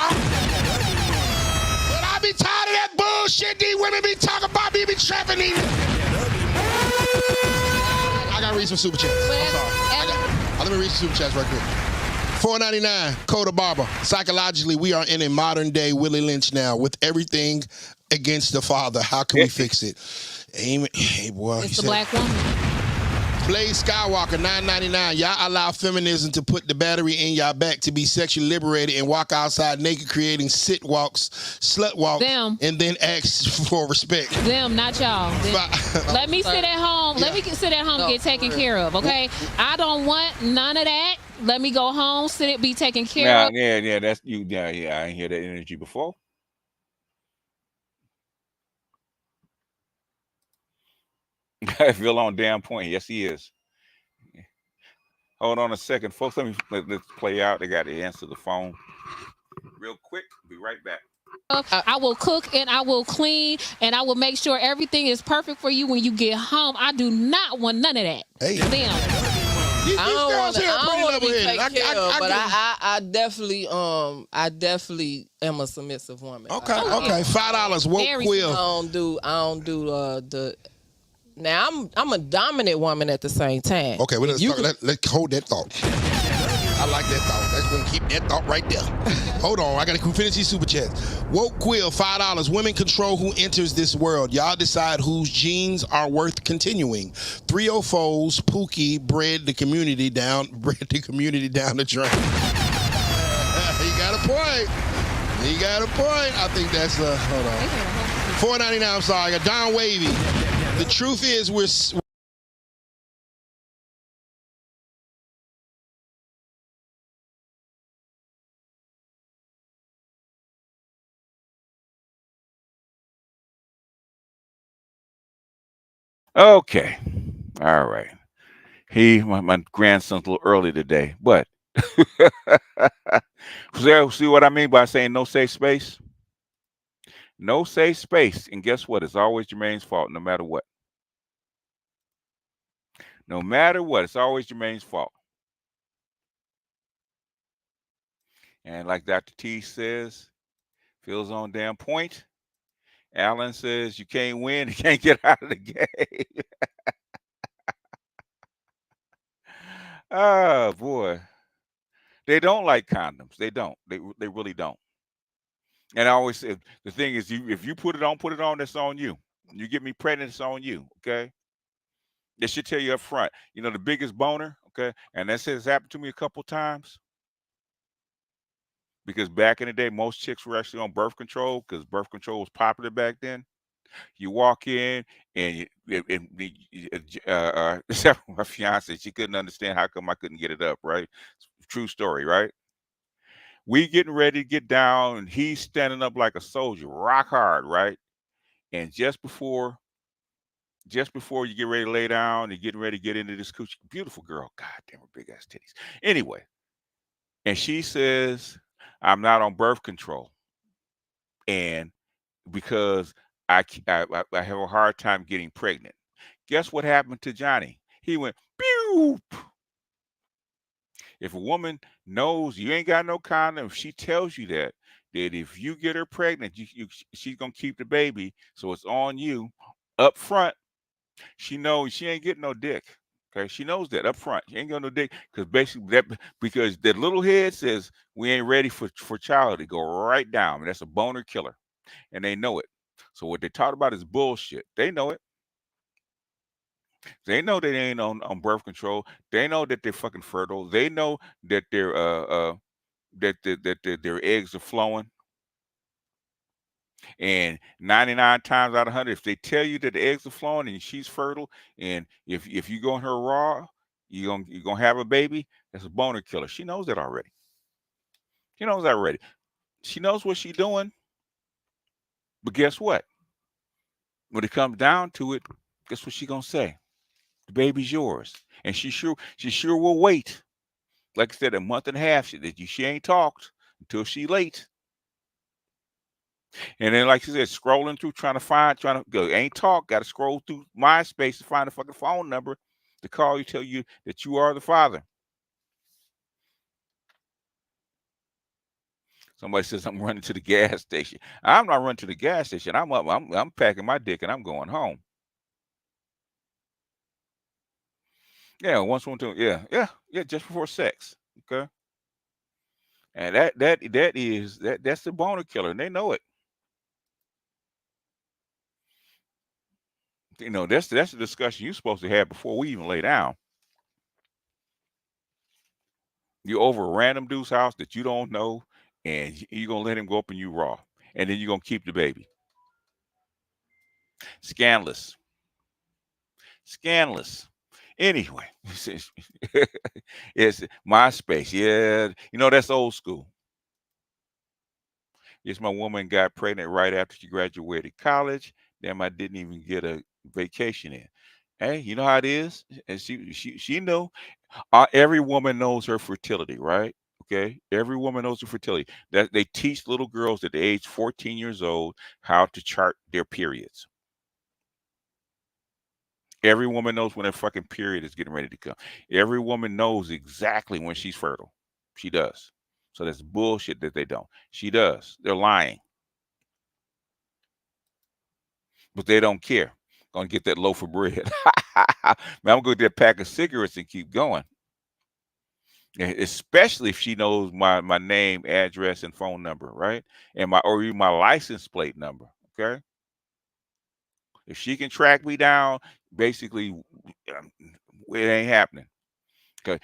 I be tired of that bullshit these women be talking about. Me be trapping these. I gotta read some super chats. I'm sorry. Let me read some super chats right quick. $4.99, Coda Barber. Psychologically, we are in a modern day Willie Lynch now with everything against the father. How can we fix it? Hey, boy. It's the black woman. Blaze Skywalker, $9.99. Y'all allow feminism to put the battery in y'all back to be sexually liberated and walk outside naked, creating sit walks, slut walks, and then ask for respect. Them, not y'all. Let me sit at home. Let me sit at home and get taken care of, okay? I don't want none of that. Let me go home, be taken care of. Yeah, that's you. Yeah, I didn't hear that energy before. Phil on damn point. Yes, he is. Hold on a second, folks. Let's play out. They got to answer the phone real quick. Be right back. I will cook and I will clean and I will make sure everything is perfect for you when you get home. I do not want none of that. Hey. Damn. I don't want to be taken care of, but I definitely am a submissive woman. Okay. $5 woke quill. I don't do the. Now I'm a dominant woman at the same time. Okay, well, let's hold that thought. I like that thought. Let's go keep that thought right there. Hold on, I gotta finish these super chats. Woke Quill, $5. Women control who enters this world. Y'all decide whose genes are worth continuing. 304's Pookie bred the community down the drain. He got a point. I think that's hold on. $4.99. I'm sorry. I got Don Wavy. The truth is we're Okay. All right. My grandson's a little early today, but see what I mean by saying no safe space? No safe space. And guess what? It's always Jermaine's fault, no matter what. No matter what, it's always Jermaine's fault. And like Dr. T says, Phil's on damn point. Alan says you can't win, you can't get out of the game. Oh boy. They don't like condoms. They don't. They really don't. And I always say the thing is, if you put it on, that's on you. You get me pregnant, it's on you. Okay. They should tell you up front. You know, the biggest boner, okay, and that has happened to me a couple times. because back in the day, most chicks were actually on birth control because birth control was popular back then. You walk in and my fiance, she couldn't understand how come I couldn't get it up, right? True story, right? We getting ready to get down, and he's standing up like a soldier, rock hard, right? And just before you get ready to lay down and getting ready to get into this coochie, beautiful girl, god damn her big ass titties. Anyway, and she says, I'm not on birth control, and because I have a hard time getting pregnant. Guess what happened to Johnny? He went, pew. If a woman knows you ain't got no condom, if she tells you that if you get her pregnant, she's gonna keep the baby, so it's on you up front. She knows she ain't getting no dick. Okay, she knows that up front. She ain't got no dick because that little head says we ain't ready for child to go right down. And that's a boner killer, and they know it. So what they talk about is bullshit. They know it. They know they ain't on birth control. They know that they're fucking fertile. They know that they're their eggs are flowing. And 99 times out of 100, if they tell you that the eggs are flowing and she's fertile, and if you go in her raw, you're gonna have a baby, that's a boner killer. She knows that already. She knows that already. She knows what she's doing. But guess what? When it comes down to it, guess what she's gonna say? The baby's yours. And she sure will wait. Like I said, a month and a half. She ain't talked until she late. And then, like she said, scrolling through, trying to go, ain't talk, got to scroll through MySpace to find a fucking phone number to call you, tell you that you are the father. Somebody says I'm running to the gas station. I'm not running to the gas station. I'm packing my dick and I'm going home. Yeah, just before sex. Okay. And that's the boner killer, and they know it. You know, that's the discussion you're supposed to have before we even lay down. You over a random dude's house that you don't know, and you're gonna let him go up and you raw, and then you're gonna keep the baby. Scandalous. Anyway, it's MySpace. Yeah, you know that's old school. Yes, my woman got pregnant right after she graduated college. Damn, I didn't even get a vacation in. Hey, you know how it is, and she knew. Every woman knows her fertility, right? Okay, every woman knows her fertility. That they teach little girls at the age 14 years old how to chart their periods. Every woman knows when her fucking period is getting ready to come. Every woman knows exactly when she's fertile. She does. So that's bullshit that they don't. She does. They're lying. But they don't care. Gonna get that loaf of bread. Man, I'm gonna get that pack of cigarettes and keep going. Especially if she knows my name, address, and phone number, right? And even my license plate number. Okay. If she can track me down, basically, it ain't happening. Okay.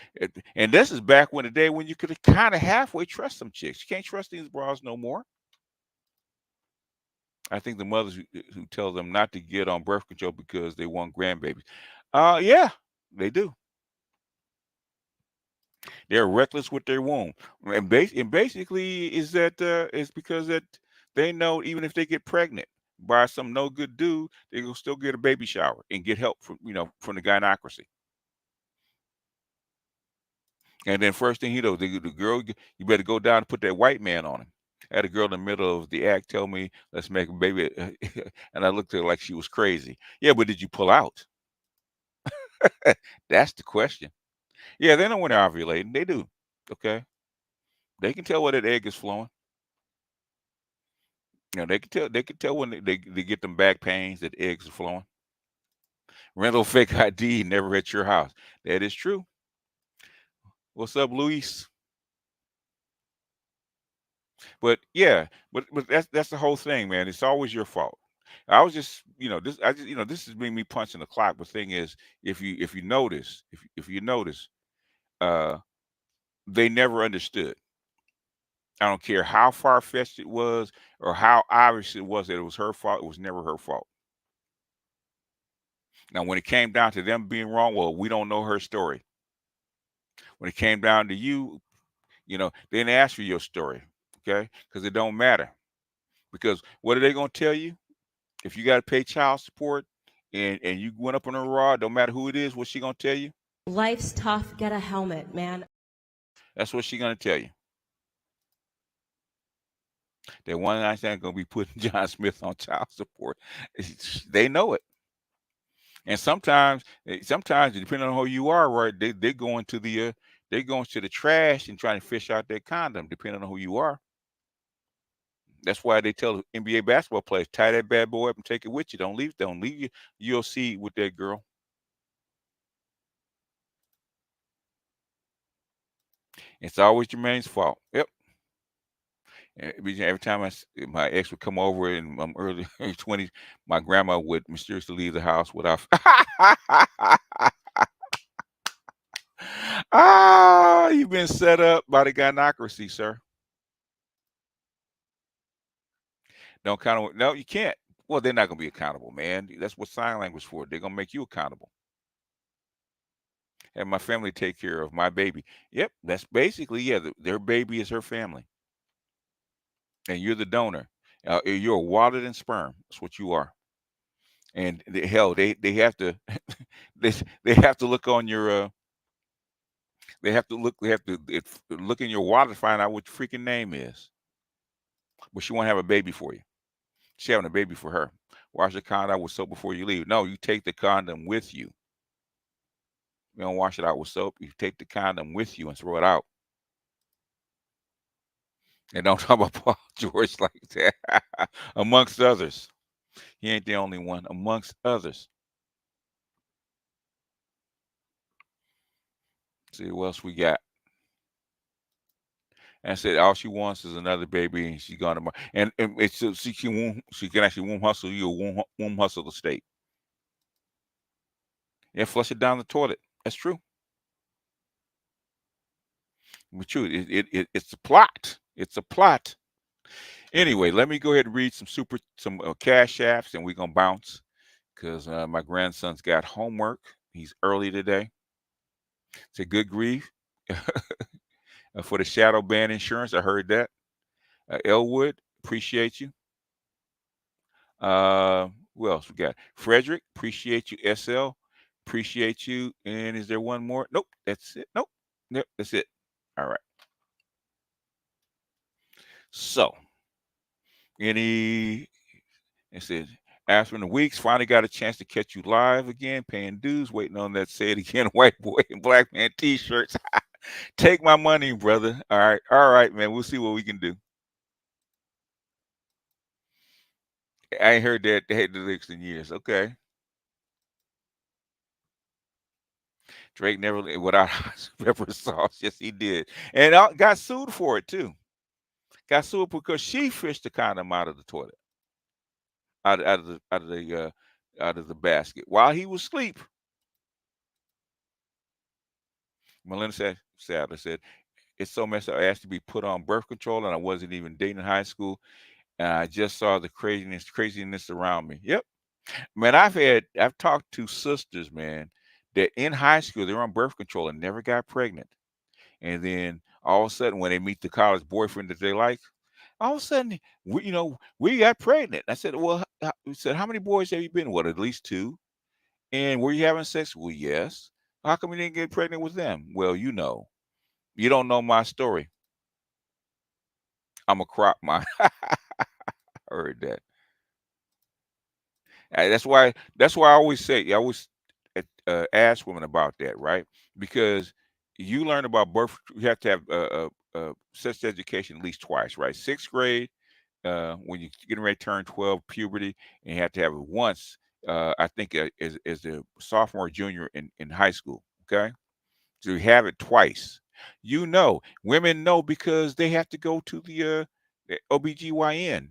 And this is back when the day when you could kind of halfway trust some chicks. You can't trust these bras no more. I think the mothers who tell them not to get on birth control because they want grandbabies. Yeah, they do. They're reckless with their womb, and basically is that it's because that they know even if they get pregnant by some no good dude, they will still get a baby shower and get help from from the gynocracy. And then first thing the girl, you better go down and put that white man on him. I had a girl in the middle of the act tell me, "Let's make a baby," and I looked at her like she was crazy. Yeah, but did you pull out? That's the question. Yeah, they know when they're ovulating. They do. Okay, they can tell when that egg is flowing. They can tell. They can tell when they get them back pains that eggs are flowing. Rental fake ID never at your house. That is true. What's up, Luis? But yeah, but that's the whole thing, man. It's always your fault. I was just, this is me punching the clock. The thing is, if you notice, if you notice, they never understood. I don't care how far-fetched it was or how obvious it was that it was her fault. It was never her fault. Now, when it came down to them being wrong, well, we don't know her story. When it came down to you, they didn't ask for your story, okay? Because it don't matter. Because what are they going to tell you? If you got to pay child support and you went up on her raw, don't matter who it is, what's she going to tell you? Life's tough. Get a helmet, man. That's what she's going to tell you. That one night they're going to be putting John Smith on child support. They know it. And sometimes depending on who you are, right, they go into the trash and trying to fish out that condom, depending on who you are. That's why they tell NBA basketball players, tie that bad boy up and take it with you. Don't leave your seed with that girl. It's always Jermaine's fault. Yep. Every time my ex would come over in my early 20s, my grandma would mysteriously leave the house without. You've been set up by the gynocracy, sir. Don't count. No, you can't. Well, they're not going to be accountable, man. That's what sign language for. They're going to make you accountable. Have my family take care of my baby. Yep, that's basically, their baby is her family. And you're the donor. You're a wallet and sperm. That's what you are. And hell, they have to they have to look on your they have to look in your wallet to find out what your freaking name is. But she won't have a baby for you. She's having a baby for her. Wash your condom with soap before you leave. No, you take the condom with you. You don't wash it out with soap. You take the condom with you and throw it out. And don't talk about Paul George like that. Amongst others. He ain't the only one. Amongst others. Let's see what else we got. And said all she wants is another baby, and she's gonna and it's she can actually womb hustle you or womb hustle the state. Yeah, flush it down the toilet. That's true. But true, it's a plot. It's a plot. Anyway, let me go ahead and read some cash apps, and we're gonna bounce because my grandson's got homework. He's early today. It's a good grief. For the shadow ban insurance, I heard that. Elwood, appreciate you. Who else we got? Frederick, appreciate you. SL, appreciate you. And is there one more? Nope, that's it. Nope, that's it. All right. So, it says, after the weeks, finally got a chance to catch you live again, paying dues, waiting on that say it again, white boy and black man t-shirts. Take my money, brother. All right, man. We'll see what we can do. I ain't heard that they had the lyrics in years. Okay. Drake never without pepper sauce. Yes, he did, and got sued for it too. Got sued because she fished the condom out of the toilet, out of the basket while he was asleep. Melinda Sadler said, "It's so messed up. I asked to be put on birth control, and I wasn't even dating in high school, and I just saw the craziness around me." Yep, man. I've talked to sisters, man, that in high school they're on birth control and never got pregnant, and then all of a sudden when they meet the college boyfriend that they like, all of a sudden we got pregnant. I said, well, we said, how many boys have you been with? At least 2. And were you having sex? Well, yes. How come you didn't get pregnant with them? Well, you don't know my story. I'm a crop mine. I heard that. That's why I always say, I always ask women about that, right? Because you learn about birth, you have to have sex education at least twice, right? 6th grade, when you're getting ready to turn 12, puberty, and you have to have it once, I think as a sophomore or junior in high school, okay? So you have it twice. Women know because they have to go to the OBGYN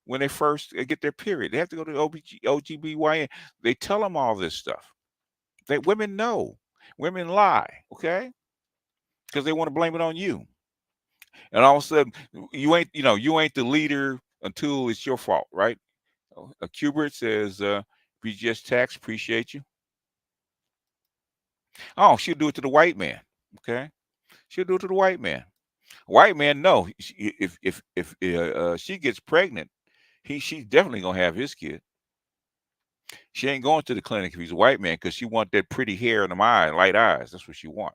when they first get their period. They have to go to OBGYN. They tell them all this stuff. Women know. Women lie, okay? Because they want to blame it on you. And all of a sudden, you ain't the leader until it's your fault, right? Kubert says, BGS Tax, appreciate you. Oh, she'll do it to the white man. Okay, she'll do it to the white man. White man, no. If she gets pregnant, she's definitely gonna have his kid. She ain't going to the clinic if he's a white man because she want that pretty hair in them eyes, light eyes. That's what she want.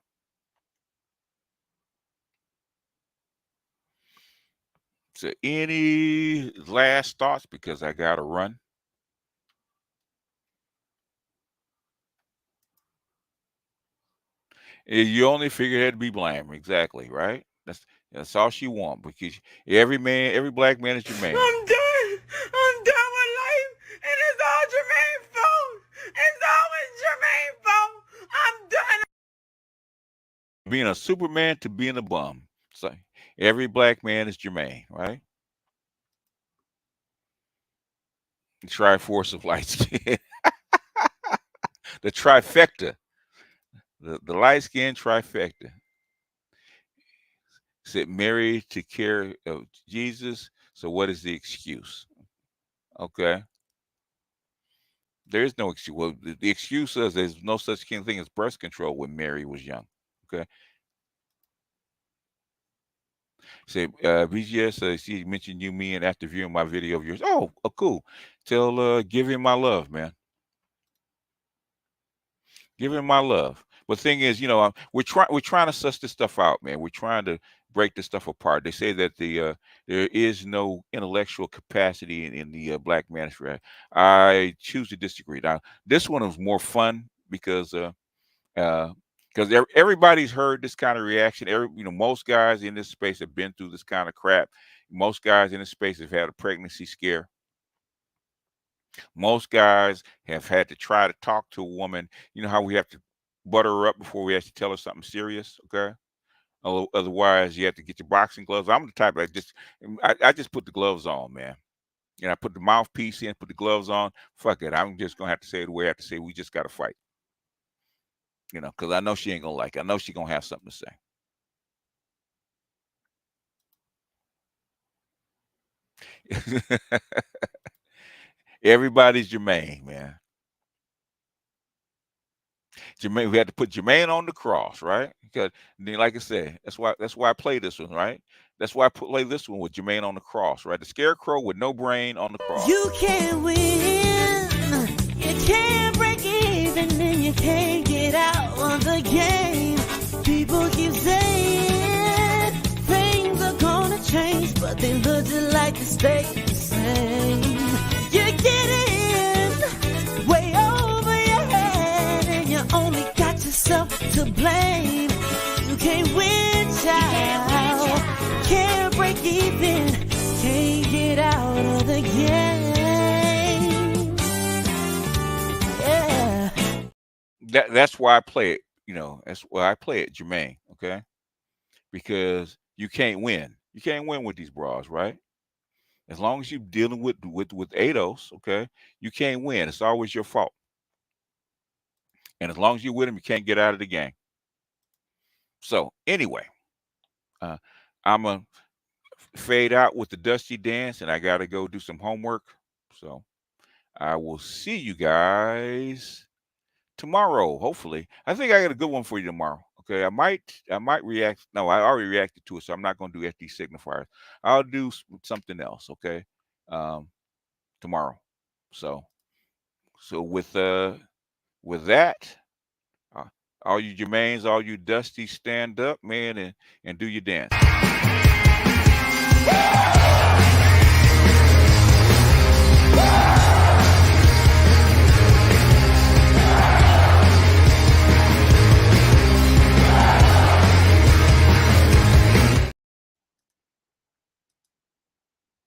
So, any last thoughts? Because I gotta run. You only figure her to be blamed, exactly, right? That's all she want, because every black man is Jermaine. I'm done with life, and it's all Jermaine's fault. It's always Jermaine's fault. I'm done. Being a Superman to being a bum. So every black man is Jermaine, right? The Triforce of light skin. The trifecta. The light skin trifecta. Said Mary took care of Jesus. So what is the excuse? Okay. There is no excuse. Well, the excuse is there's no such thing as birth control when Mary was young. Okay. Say BGS, she mentioned you, me, and after viewing my video of yours. Oh, cool. Give him my love, man. Give him my love. But the thing is, we're trying to suss this stuff out, man. We're trying to break this stuff apart. They say that there is no intellectual capacity in the black manosphere. I choose to disagree. Now, this one was more fun because everybody's heard this kind of reaction. Most guys in this space have been through this kind of crap. Most guys in this space have had a pregnancy scare. Most guys have had to try to talk to a woman. You know how we have to butter her up before we actually tell her something serious, okay? Otherwise, you have to get your boxing gloves. I'm the type I just put the gloves on, man. I put the mouthpiece in, put the gloves on. Fuck it. I'm just gonna have to say it the way I have to say. We just gotta fight. Because I know she ain't gonna like it. I know she's gonna have something to say. Everybody's Jermaine, man. Jermaine, we had to put Jermaine on the cross, right? Because then, like I said, that's why I play this one, right? That's why I play this one with Jermaine on the cross, right? The scarecrow with no brain on the cross. You can't win, you can't break even, and you can't get out of the game. People keep saying things are gonna change, but they look just like they stay the same. You're getting way over your head, and you only got yourself to blame. You can't win, child. Can't break even. Can't get out of the game. Yeah. That's why I play it. That's why I play it, Jermaine. Okay, because you can't win. You can't win with these bras, right? As long as you're dealing with ADOS, okay, you can't win. It's always your fault. And as long as you're with them, you can't get out of the game. So anyway, I'm going to fade out with the Dusty Dance, and I got to go do some homework. So I will see you guys tomorrow, hopefully. I think I got a good one for you tomorrow. Okay, I might react. No, I already reacted to it, so I'm not going to do FD signifiers. I'll do something else, okay, tomorrow. So with that, all you Jermaines, all you Dusty, stand up, man, and do your dance.